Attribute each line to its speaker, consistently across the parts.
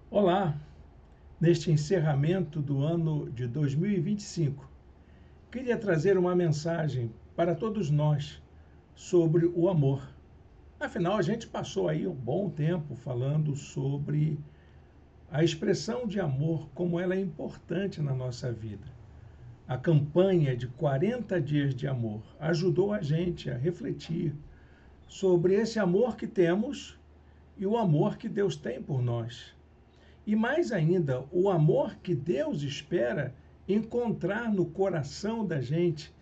Speaker 1: Olá, neste encerramento do ano de 2025, queria trazer uma mensagem para todos nós sobre o amor. Afinal, a gente passou aí um bom tempo falando sobre a expressão de amor, como ela é importante na nossa vida. A campanha de 40 dias de amor ajudou a gente a refletir sobre esse amor que temos e o amor que Deus tem por nós. E mais ainda, o amor que Deus espera encontrar no coração da gente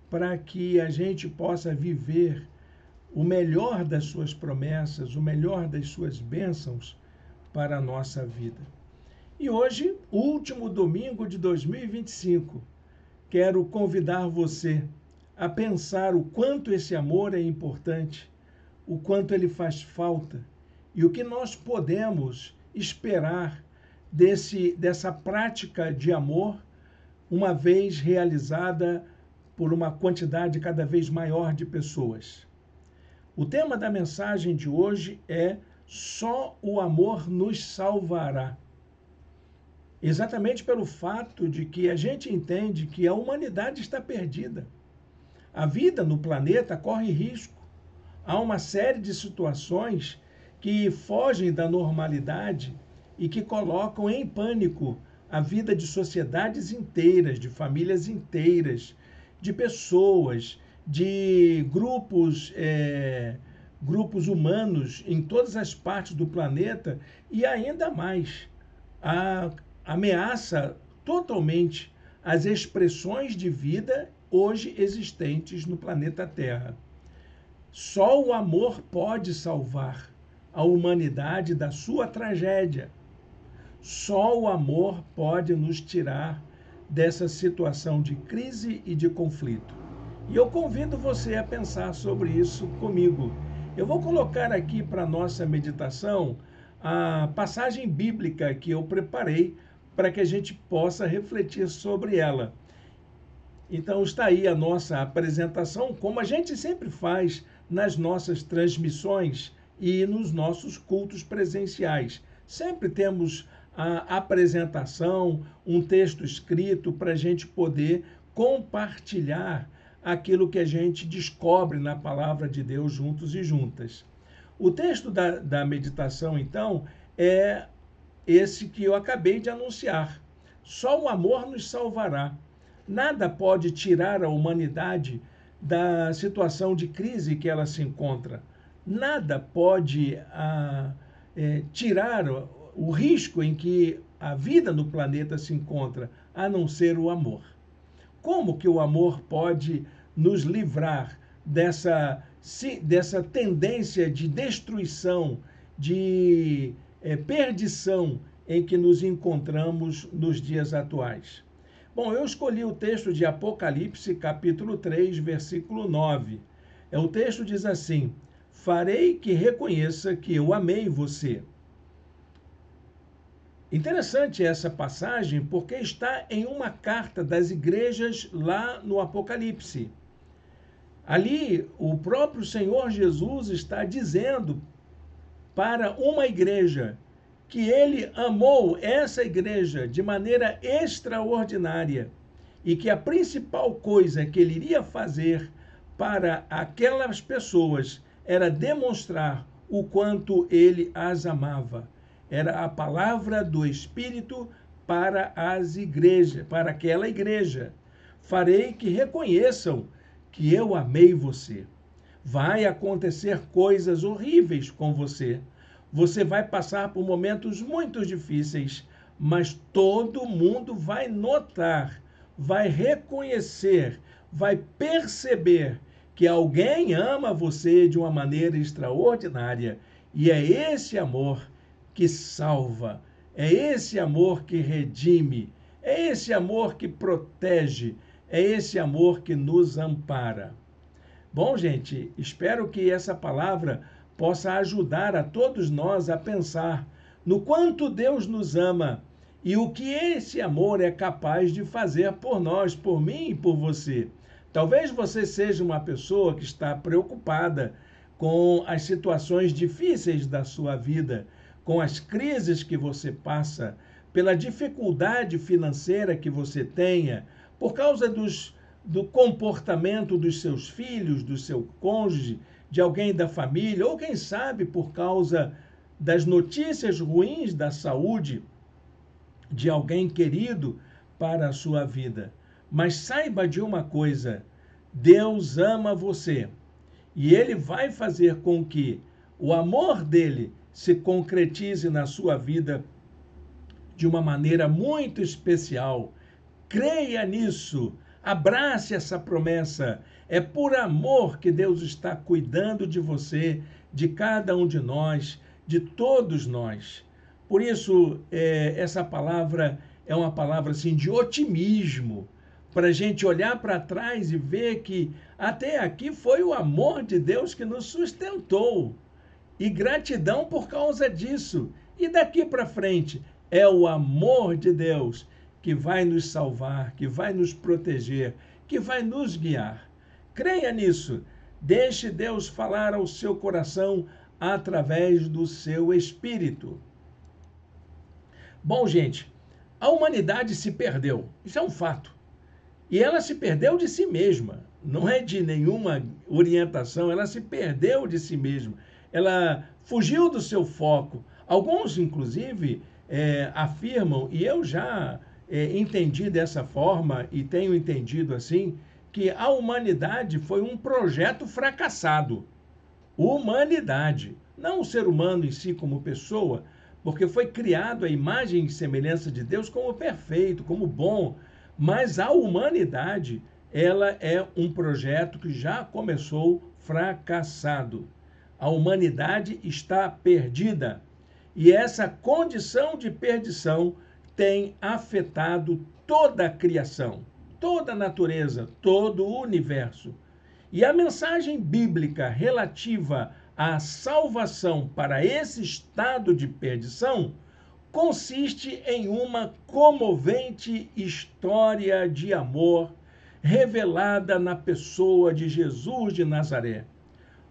Speaker 1: para que a gente possa viver o melhor das suas promessas, o melhor das suas bênçãos para a nossa vida. E hoje, último domingo de 2025, quero convidar você a pensar o quanto esse amor é importante, o quanto ele faz falta e o que nós podemos esperar dessa prática de amor, uma vez realizada por uma quantidade cada vez maior de pessoas. O tema da mensagem de hoje é Só o amor nos salvará. Exatamente pelo fato de que a gente entende que a humanidade está perdida. A vida no planeta corre risco. Há uma série de situações que fogem da normalidade e que colocam em pânico a vida de sociedades inteiras, de famílias inteiras, de pessoas, de grupos humanos em todas as partes do planeta e ainda mais ameaça totalmente as expressões de vida hoje existentes no planeta Terra. Só o amor pode salvar a humanidade da sua tragédia. Só o amor pode nos tirar dessa situação de crise e de conflito. E eu convido você a pensar sobre isso comigo. Eu vou colocar aqui para nossa meditação a passagem bíblica que eu preparei para que a gente possa refletir sobre ela. Então está aí a nossa apresentação, como a gente sempre faz nas nossas transmissões e nos nossos cultos presenciais. Sempre temos a apresentação, um texto escrito para a gente poder compartilhar aquilo que a gente descobre na palavra de Deus juntos e juntas. O texto da meditação, então, é esse que eu acabei de anunciar. Só o amor nos salvará. Nada pode tirar a humanidade da situação de crise que ela se encontra. Nada pode tirar o risco em que a vida no planeta se encontra, a não ser o amor. Como que o amor pode nos livrar dessa tendência de destruição, de perdição em que nos encontramos nos dias atuais? Bom, eu escolhi o texto de Apocalipse, capítulo 3, versículo 9. O texto diz assim: farei que reconheça que eu amei você. Interessante essa passagem porque está em uma carta das igrejas lá no Apocalipse. Ali, o próprio Senhor Jesus está dizendo para uma igreja que ele amou essa igreja de maneira extraordinária e que a principal coisa que ele iria fazer para aquelas pessoas era demonstrar o quanto ele as amava. Era a palavra do Espírito para as igrejas, para aquela igreja. Farei que reconheçam que eu amei você. Vai acontecer coisas horríveis com você. Você vai passar por momentos muito difíceis, mas todo mundo vai notar, vai reconhecer, vai perceber que alguém ama você de uma maneira extraordinária. E é esse amor que salva, é esse amor que redime, é esse amor que protege, é esse amor que nos ampara. Bom, gente, espero que essa palavra possa ajudar a todos nós a pensar no quanto Deus nos ama e o que esse amor é capaz de fazer por nós, por mim e por você. Talvez você seja uma pessoa que está preocupada com as situações difíceis da sua vida, com as crises que você passa, pela dificuldade financeira que você tenha, por causa do comportamento dos seus filhos, do seu cônjuge, de alguém da família, ou quem sabe por causa das notícias ruins da saúde de alguém querido para a sua vida. Mas saiba de uma coisa: Deus ama você e Ele vai fazer com que o amor dele se concretize na sua vida de uma maneira muito especial. Creia nisso, abrace essa promessa. É por amor que Deus está cuidando de você, de cada um de nós, de todos nós. Por isso, essa palavra é uma palavra assim, de otimismo, para a gente olhar para trás e ver que até aqui foi o amor de Deus que nos sustentou. E gratidão por causa disso. E daqui para frente é o amor de Deus que vai nos salvar, que vai nos proteger, que vai nos guiar. Creia nisso. Deixe Deus falar ao seu coração através do seu espírito. Bom, gente, a humanidade se perdeu. Isso é um fato. E ela se perdeu de si mesma. Não é de nenhuma orientação, ela se perdeu de si mesma. Ela fugiu do seu foco. Alguns, inclusive, afirmam, e eu já entendi dessa forma e tenho entendido assim, que a humanidade foi um projeto fracassado. Humanidade, não o ser humano em si como pessoa, porque foi criado à imagem e semelhança de Deus como perfeito, como bom, mas a humanidade, ela é um projeto que já começou fracassado. A humanidade está perdida. E essa condição de perdição tem afetado toda a criação, toda a natureza, todo o universo. E a mensagem bíblica relativa à salvação para esse estado de perdição consiste em uma comovente história de amor revelada na pessoa de Jesus de Nazaré.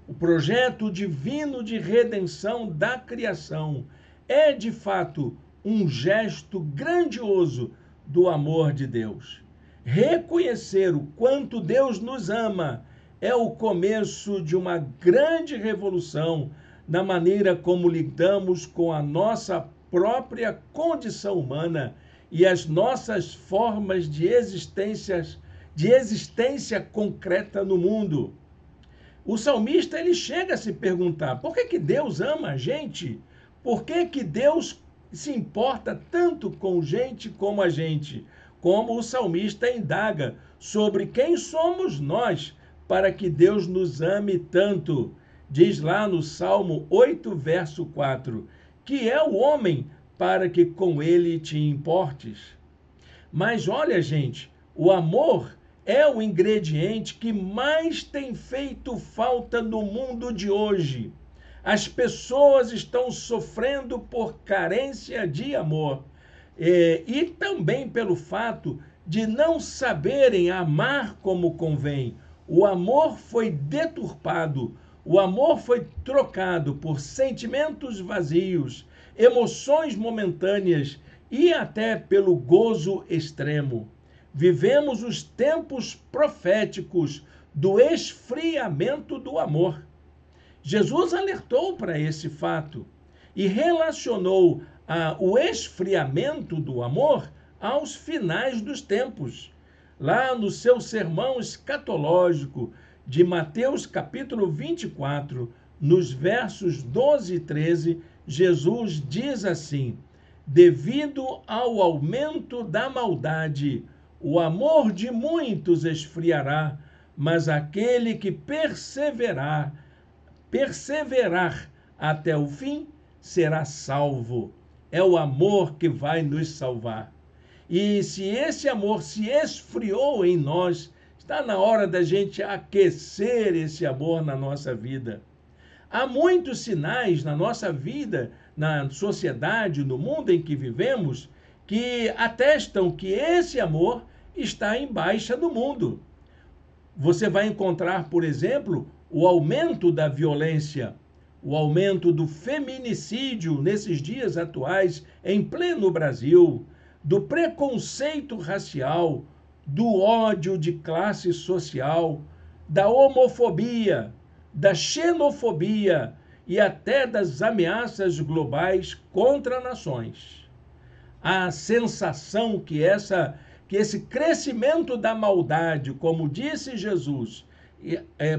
Speaker 1: O projeto divino de redenção da criação é, de fato, um gesto grandioso do amor de Deus. Reconhecer o quanto Deus nos ama é o começo de uma grande revolução na maneira como lidamos com a nossa própria condição humana e as nossas formas de existência concreta no mundo. O salmista ele chega a se perguntar: por que Deus ama a gente? Por que Deus se importa tanto com gente como a gente? Como o salmista indaga sobre quem somos nós para que Deus nos ame tanto. Diz lá no Salmo 8, verso 4, que é o homem para que com ele te importes. Mas olha, gente, o amor é o ingrediente que mais tem feito falta no mundo de hoje. As pessoas estão sofrendo por carência de amor e também pelo fato de não saberem amar como convém. O amor foi deturpado, o amor foi trocado por sentimentos vazios, emoções momentâneas e até pelo gozo extremo. Vivemos os tempos proféticos do esfriamento do amor. Jesus alertou para esse fato e relacionou o esfriamento do amor aos finais dos tempos. Lá no seu sermão escatológico de Mateus capítulo 24, nos versos 12 e 13, Jesus diz assim: devido ao aumento da maldade, o amor de muitos esfriará, mas aquele que perseverar até o fim será salvo. É o amor que vai nos salvar. E se esse amor se esfriou em nós, está na hora da gente aquecer esse amor na nossa vida. Há muitos sinais na nossa vida, na sociedade, no mundo em que vivemos, que atestam que esse amor está em baixa no mundo. Você vai encontrar, por exemplo, o aumento da violência, o aumento do feminicídio nesses dias atuais em pleno Brasil, do preconceito racial, do ódio de classe social, da homofobia, da xenofobia e até das ameaças globais contra nações. A sensação que esse crescimento da maldade, como disse Jesus,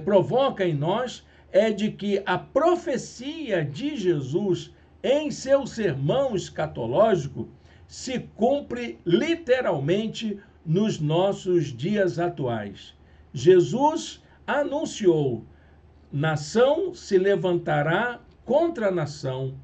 Speaker 1: provoca em nós é de que a profecia de Jesus em seu sermão escatológico se cumpre literalmente nos nossos dias atuais. Jesus anunciou: nação se levantará contra nação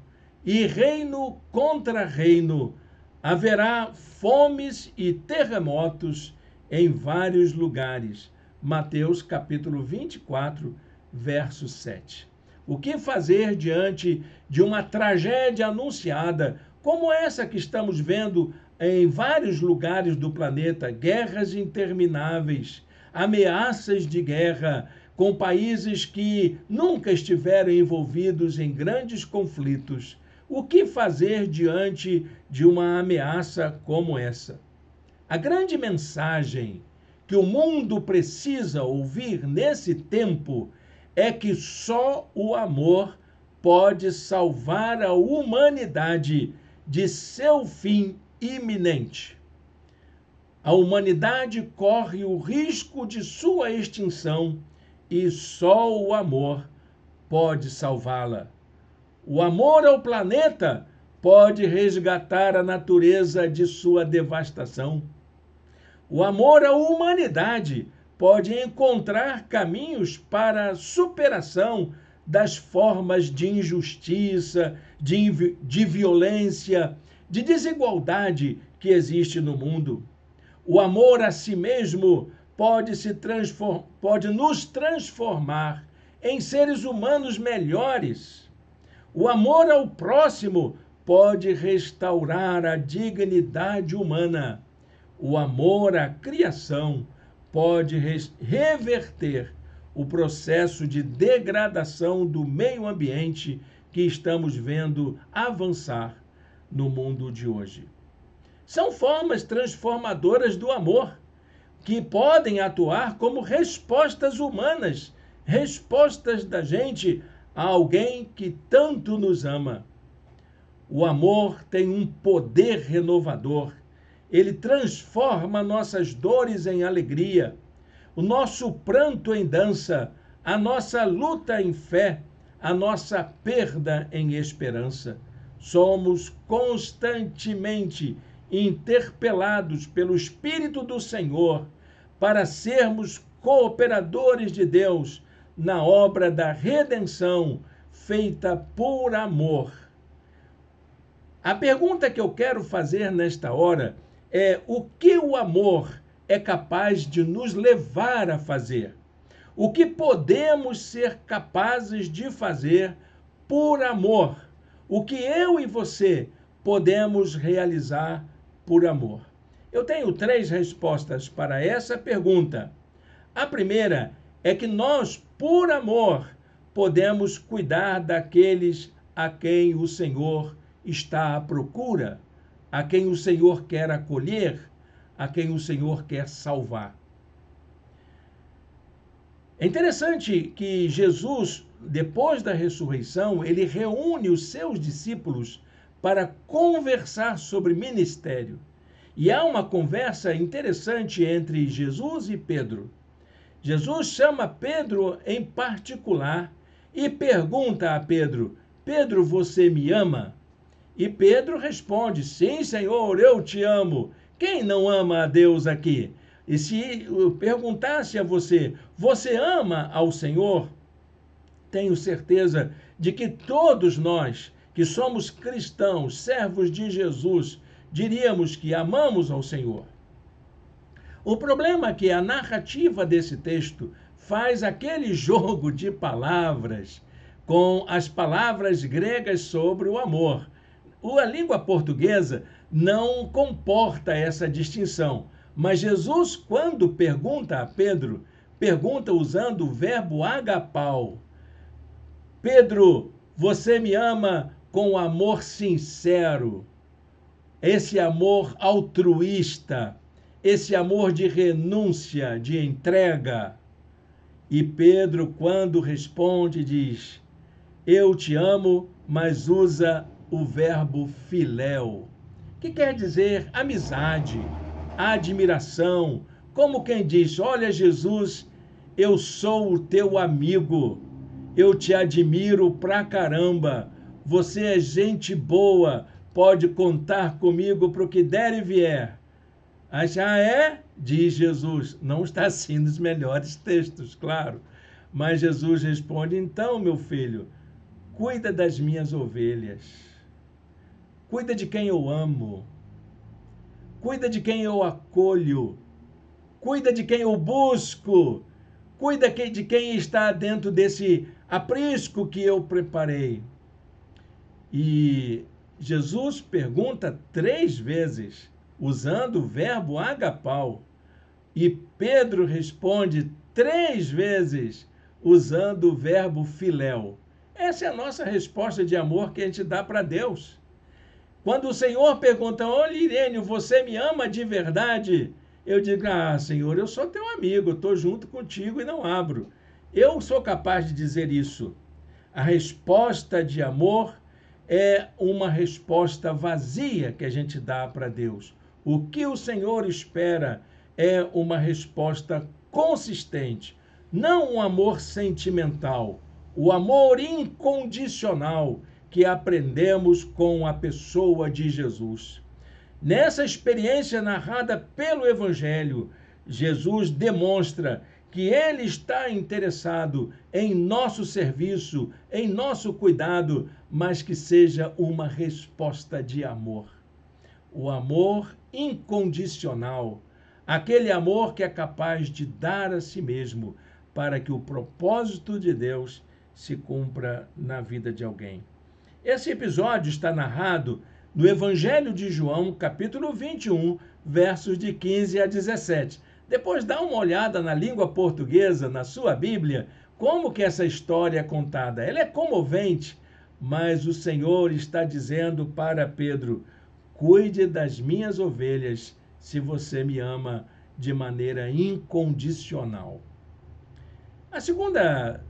Speaker 1: e reino contra reino. Haverá fomes e terremotos em vários lugares. Mateus capítulo 24, verso 7. O que fazer diante de uma tragédia anunciada como essa que estamos vendo em vários lugares do planeta? Guerras intermináveis, ameaças de guerra, com países que nunca estiveram envolvidos em grandes conflitos. O que fazer diante de uma ameaça como essa? A grande mensagem que o mundo precisa ouvir nesse tempo é que só o amor pode salvar a humanidade de seu fim iminente. A humanidade corre o risco de sua extinção e só o amor pode salvá-la. O amor ao planeta pode resgatar a natureza de sua devastação. O amor à humanidade pode encontrar caminhos para a superação das formas de injustiça, de violência, de desigualdade que existe no mundo. O amor a si mesmo pode nos transformar em seres humanos melhores. O amor ao próximo pode restaurar a dignidade humana. O amor à criação pode reverter o processo de degradação do meio ambiente que estamos vendo avançar no mundo de hoje. São formas transformadoras do amor que podem atuar como respostas humanas, respostas da gente a alguém que tanto nos ama. O amor tem um poder renovador. Ele transforma nossas dores em alegria, o nosso pranto em dança, a nossa luta em fé, a nossa perda em esperança. Somos constantemente interpelados pelo Espírito do Senhor para sermos cooperadores de Deus na obra da redenção feita por amor. A pergunta que eu quero fazer nesta hora é: o que o amor é capaz de nos levar a fazer? O que podemos ser capazes de fazer por amor? O que eu e você podemos realizar por amor? Eu tenho 3 respostas para essa pergunta. A primeira é que nós, por amor, podemos cuidar daqueles a quem o Senhor está à procura, a quem o Senhor quer acolher, a quem o Senhor quer salvar. É interessante que Jesus, depois da ressurreição, ele reúne os seus discípulos para conversar sobre ministério. E há uma conversa interessante entre Jesus e Pedro. Jesus chama Pedro em particular e pergunta a Pedro: Pedro, você me ama? E Pedro responde: sim, Senhor, eu te amo. Quem não ama a Deus aqui? E se eu perguntasse a você: você ama ao Senhor? Tenho certeza de que todos nós que somos cristãos, servos de Jesus, diríamos que amamos ao Senhor. O problema é que a narrativa desse texto faz aquele jogo de palavras com as palavras gregas sobre o amor. A língua portuguesa não comporta essa distinção, mas Jesus, quando pergunta a Pedro, pergunta usando o verbo agapau. Pedro, Você me ama com amor sincero, esse amor altruísta, esse amor de renúncia, de entrega. E Pedro, quando responde, diz: eu te amo, mas usa o verbo filéu, que quer dizer amizade, admiração, como quem diz: olha, Jesus, eu sou o teu amigo, eu te admiro pra caramba, você é gente boa, pode contar comigo para o que der e vier. Ah, é? Diz Jesus. Não está assim nos melhores textos, claro. Mas Jesus responde: então, meu filho, cuida das minhas ovelhas, cuida de quem eu amo, cuida de quem eu acolho, cuida de quem eu busco, cuida de quem está dentro desse aprisco que eu preparei. E Jesus pergunta 3 vezes, usando o verbo agapau. E Pedro responde 3 vezes, usando o verbo filéu. Essa é a nossa resposta de amor que a gente dá para Deus. Quando o Senhor pergunta: olha, Irene, você me ama de verdade? Eu digo: ah, Senhor, eu sou teu amigo, estou junto contigo e não abro. Eu sou capaz de dizer isso. A resposta de amor é uma resposta vazia que a gente dá para Deus. O que o Senhor espera é uma resposta consistente, não um amor sentimental, o amor incondicional que aprendemos com a pessoa de Jesus. Nessa experiência narrada pelo Evangelho, Jesus demonstra que ele está interessado em nosso serviço, em nosso cuidado, mas que seja uma resposta de amor. O amor incondicional, aquele amor que é capaz de dar a si mesmo para que o propósito de Deus se cumpra na vida de alguém. Esse episódio está narrado no Evangelho de João, capítulo 21, versos de 15 a 17. Depois dá uma olhada na língua portuguesa, na sua Bíblia, como que essa história é contada. Ela é comovente, mas o Senhor está dizendo para Pedro: cuide das minhas ovelhas se você me ama de maneira incondicional. A segunda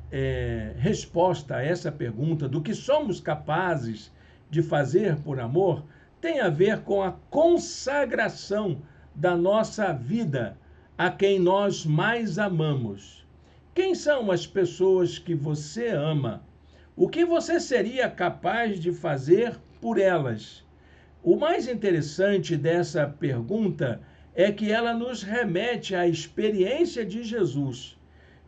Speaker 1: resposta a essa pergunta do que somos capazes de fazer por amor tem a ver com a consagração da nossa vida a quem nós mais amamos. Quem são as pessoas que você ama? O que você seria capaz de fazer por elas? O mais interessante dessa pergunta é que ela nos remete à experiência de Jesus.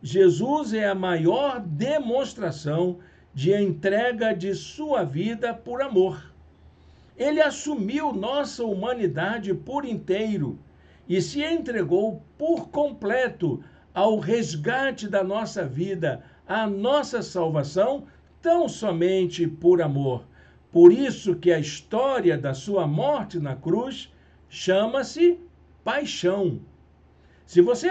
Speaker 1: Jesus é a maior demonstração de entrega de sua vida por amor. Ele assumiu nossa humanidade por inteiro e se entregou por completo ao resgate da nossa vida, à nossa salvação, tão somente por amor. Por isso que a história da sua morte na cruz chama-se paixão. Se você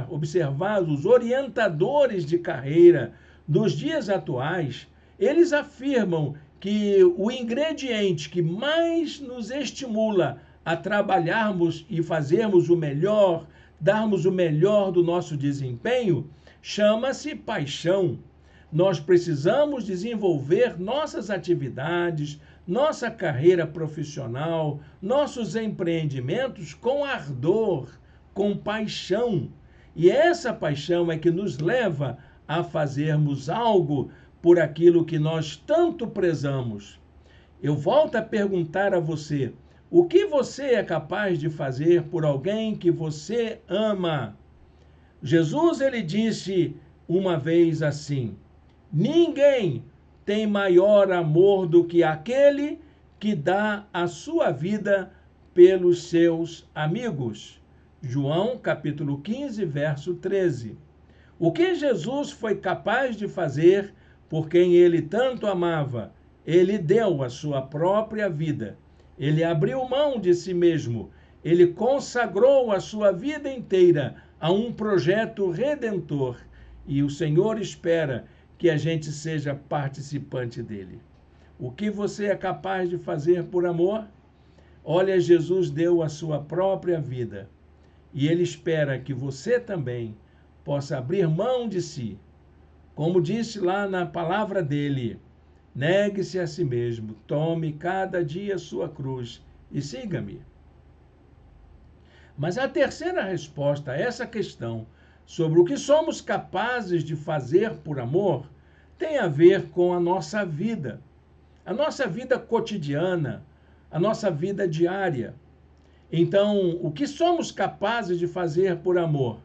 Speaker 1: observar os orientadores de carreira dos dias atuais, eles afirmam que o ingrediente que mais nos estimula a trabalharmos e fazermos o melhor, darmos o melhor do nosso desempenho, chama-se paixão. Nós precisamos desenvolver nossas atividades, nossa carreira profissional, nossos empreendimentos com ardor, com paixão. E essa paixão é que nos leva a fazermos algo por aquilo que nós tanto prezamos. Eu volto a perguntar a você: o que você é capaz de fazer por alguém que você ama? Jesus, ele disse uma vez assim: ninguém tem maior amor do que aquele que dá a sua vida pelos seus amigos. João, capítulo 15, verso 13. O que Jesus foi capaz de fazer por quem ele tanto amava? Ele deu a sua própria vida. Ele abriu mão de si mesmo. Ele consagrou a sua vida inteira a um projeto redentor. E o Senhor espera que a gente seja participante dele. O que você é capaz de fazer por amor? Olha, Jesus deu a sua própria vida e ele espera que você também possa abrir mão de si. Como disse lá na palavra dele, negue-se a si mesmo, tome cada dia sua cruz e siga-me. Mas a terceira resposta a essa questão sobre o que somos capazes de fazer por amor tem a ver com a nossa vida cotidiana, a nossa vida diária. Então, o que somos capazes de fazer por amor?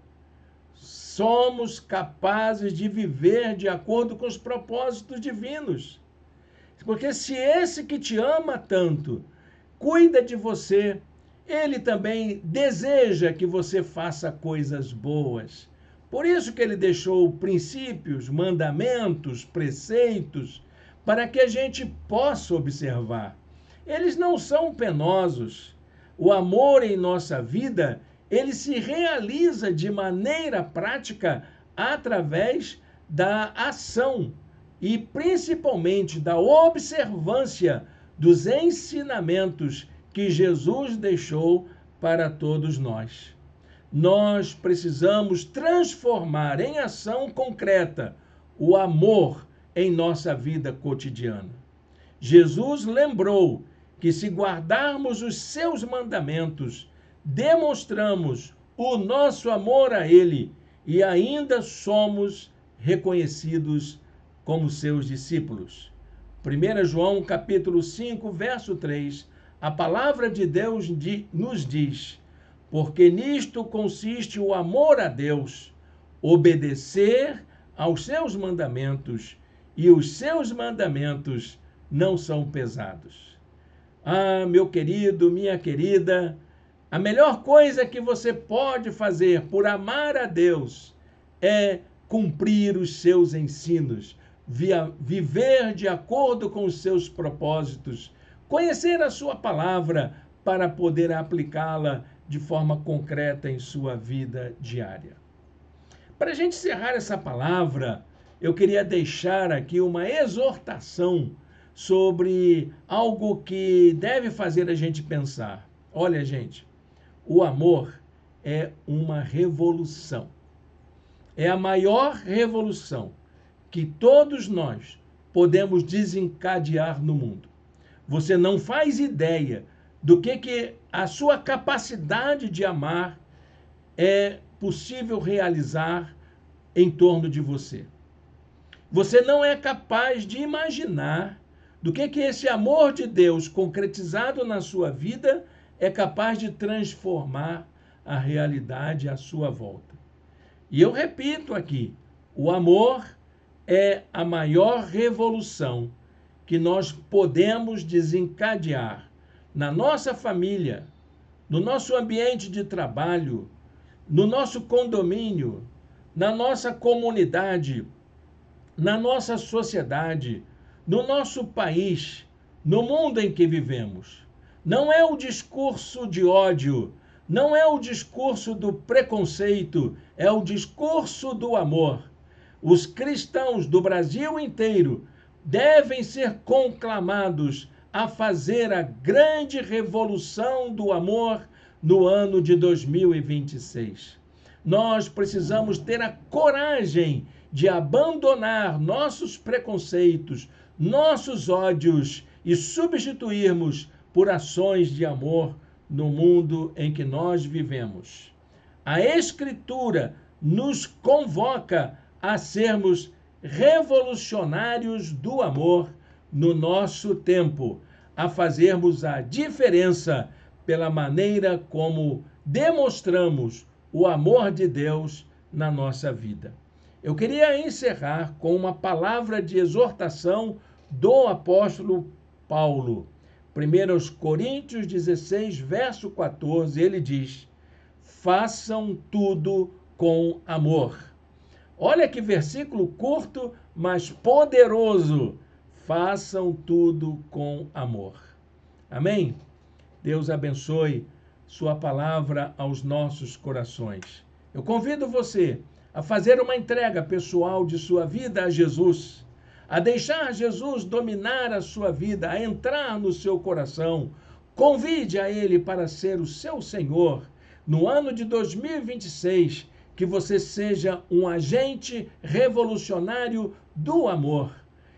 Speaker 1: Somos capazes de viver de acordo com os propósitos divinos. Porque se esse que te ama tanto cuida de você, ele também deseja que você faça coisas boas. Por isso que ele deixou princípios, mandamentos, preceitos, para que a gente possa observar. Eles não são penosos. O amor em nossa vida, ele se realiza de maneira prática através da ação e principalmente da observância dos ensinamentos que Jesus deixou para todos nós. Nós precisamos transformar em ação concreta o amor em nossa vida cotidiana. Jesus lembrou que se guardarmos os seus mandamentos, demonstramos o nosso amor a ele e ainda somos reconhecidos como seus discípulos. 1 João capítulo 5, verso 3, a palavra de Deus nos diz: porque nisto consiste o amor a Deus, obedecer aos seus mandamentos, e os seus mandamentos não são pesados. Ah, meu querido, minha querida, a melhor coisa que você pode fazer por amar a Deus é cumprir os seus ensinos, viver de acordo com os seus propósitos, conhecer a sua palavra para poder aplicá-la de forma concreta em sua vida diária. Para a gente encerrar essa palavra, eu queria deixar aqui uma exortação sobre algo que deve fazer a gente pensar. Olha, gente, o amor é uma revolução. É a maior revolução que todos nós podemos desencadear no mundo. Você não faz ideia do que a sua capacidade de amar é possível realizar em torno de você. Você não é capaz de imaginar do que esse amor de Deus concretizado na sua vida é capaz de transformar a realidade à sua volta. E eu repito aqui, o amor é a maior revolução que nós podemos desencadear na nossa família, no nosso ambiente de trabalho, no nosso condomínio, na nossa comunidade, na nossa sociedade, no nosso país, no mundo em que vivemos. Não é o discurso de ódio, não é o discurso do preconceito, é o discurso do amor. Os cristãos do Brasil inteiro devem ser conclamados a fazer a grande revolução do amor no ano de 2026. Nós precisamos ter a coragem de abandonar nossos preconceitos, nossos ódios e substituirmos por ações de amor no mundo em que nós vivemos. A Escritura nos convoca a sermos revolucionários do amor no nosso tempo, a fazermos a diferença pela maneira como demonstramos o amor de Deus na nossa vida. Eu queria encerrar com uma palavra de exortação do apóstolo Paulo. 1 Coríntios 16, verso 14, ele diz: façam tudo com amor. Olha que versículo curto, mas poderoso. Façam tudo com amor. Amém? Deus abençoe sua palavra aos nossos corações. Eu convido você a fazer uma entrega pessoal de sua vida a Jesus, a deixar Jesus dominar a sua vida, a entrar no seu coração. Convide a Ele para ser o seu Senhor. No ano de 2026, que você seja um agente revolucionário do amor.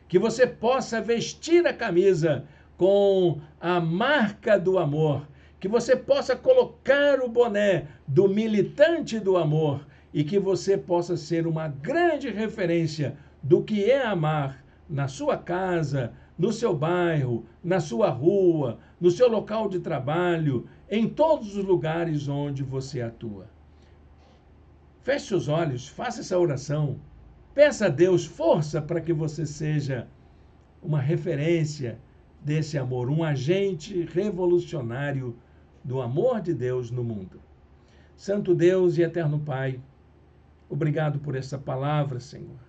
Speaker 1: Que você possa vestir a camisa com a marca do amor. Que você possa colocar o boné do militante do amor e que você possa ser uma grande referência do que é amar na sua casa, no seu bairro, na sua rua, no seu local de trabalho, em todos os lugares onde você atua. Feche seus olhos, faça essa oração. Peça a Deus força para que você seja uma referência desse amor, um agente revolucionário do amor de Deus no mundo. Santo Deus e eterno Pai, obrigado por essa palavra, Senhor.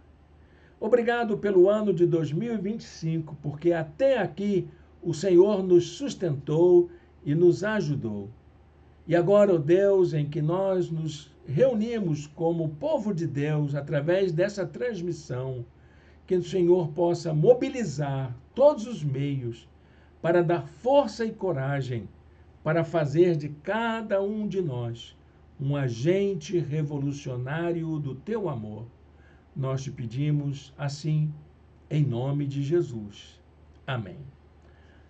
Speaker 1: Obrigado pelo ano de 2025, porque até aqui o Senhor nos sustentou e nos ajudou. E agora, ó Deus, em que nós nos reunimos como povo de Deus através dessa transmissão, que o Senhor possa mobilizar todos os meios para dar força e coragem para fazer de cada um de nós um agente revolucionário do teu amor. Nós te pedimos assim, em nome de Jesus. Amém.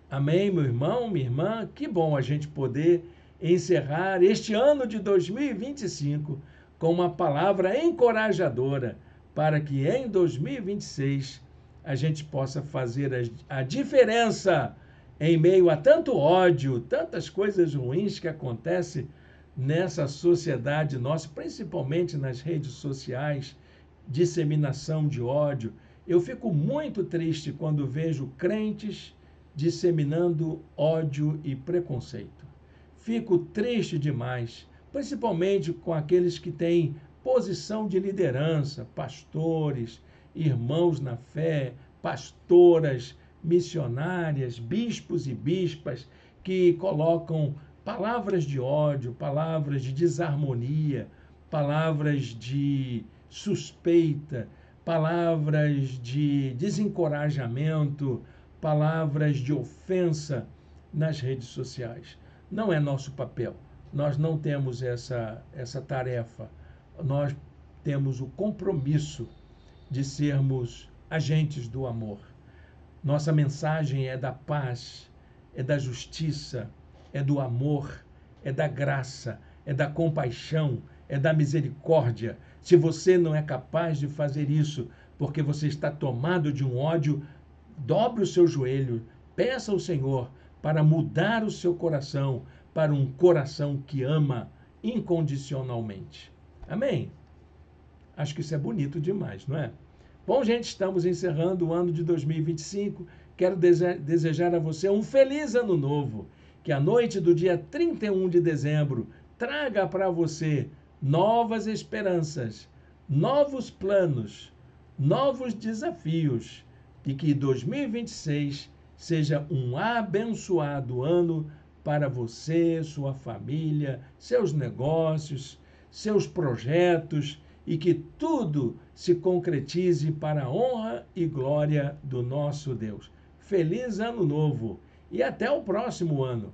Speaker 1: Amém, meu irmão, minha irmã. Que bom a gente poder encerrar este ano de 2025 com uma palavra encorajadora para que em 2026 a gente possa fazer a diferença em meio a tanto ódio, tantas coisas ruins que acontecem nessa sociedade nossa, principalmente nas redes sociais, disseminação de ódio. Eu fico muito triste quando vejo crentes disseminando ódio e preconceito. Fico triste demais, principalmente com aqueles que têm posição de liderança, pastores, irmãos na fé, pastoras, missionárias, bispos e bispas, que colocam palavras de ódio, palavras de desarmonia, palavras de suspeita, palavras de desencorajamento, palavras de ofensa nas redes sociais. Não é nosso papel. Nós não temos essa tarefa. Nós temos o compromisso de sermos agentes do amor. Nossa mensagem é da paz, é da justiça, é do amor, é da graça, é da compaixão, é da misericórdia. Se você não é capaz de fazer isso porque você está tomado de um ódio, dobre o seu joelho, peça ao Senhor para mudar o seu coração para um coração que ama incondicionalmente. Amém? Acho que isso é bonito demais, não é? Bom, gente, estamos encerrando o ano de 2025. Quero desejar a você um feliz ano novo. Que a noite do dia 31 de dezembro traga para você novas esperanças, novos planos, novos desafios. E que 2026 seja um abençoado ano para você, sua família, seus negócios, seus projetos, e que tudo se concretize para a honra e glória do nosso Deus. Feliz Ano Novo e até o próximo ano.